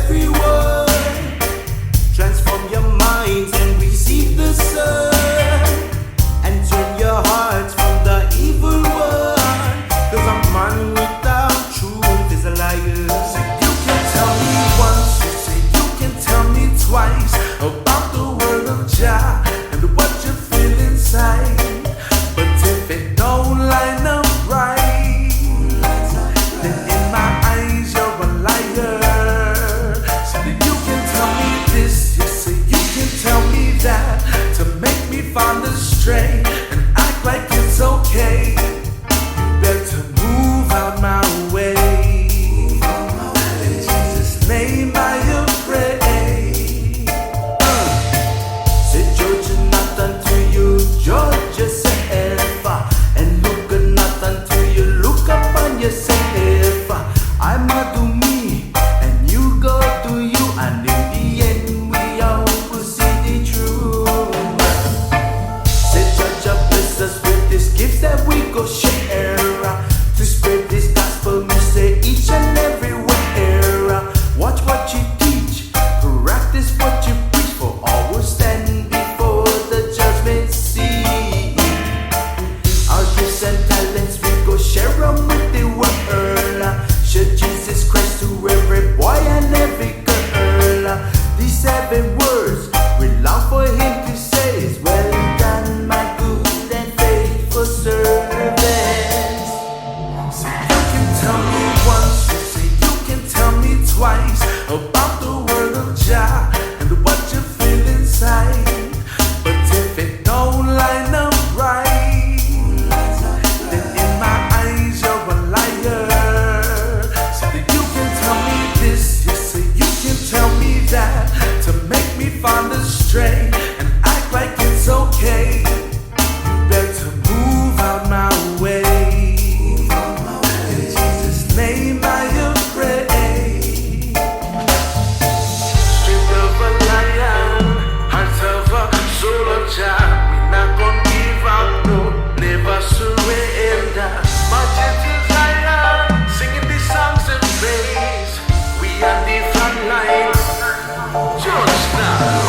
every word. Transform your minds and receive the Son, and turn your hearts from the evil one. 'Cause a man without truth is a liar. Say you can tell me once, you say you can tell me twice about the word of Jah and what you feel inside. But if it don't line up right, then in my eyes you're a liar. So you can tell me this, you say you can tell me that, to make me find astray and act like it's okay. You better move out my way. In Jesus' name I pray. Say Georgia, nothing to you, Georgia, say Alpha. And look at nothing to you, look up on yourself. I'ma do me, and you go do you, and in the end we all will see the truth. Say Georgia, bless us with these gifts that we go share, to spread this gospel, we say each and everywhere. Watch what you teach, practice what you preach, for all will stand before the judgment seat. Our gifts and talents, we go share them with the world. Share Jesus Christ to every boy and every girl. These 7 words we long for him to say is, well done, my good and faithful servant. So you can tell me once, you say you can tell me twice about the word of Jah and what you feel inside. But if it don't line up right, then in my eyes you're a liar. So you can tell me this, you say you can tell me that, to make me find astray and act like it's okay. You better move out my way. In Jesus' name I pray. Strength of a lion, heart of a soldier. We not gonna give up, no, never surrender. Marching to Zion, singing these songs of praise. We are the front line. George now.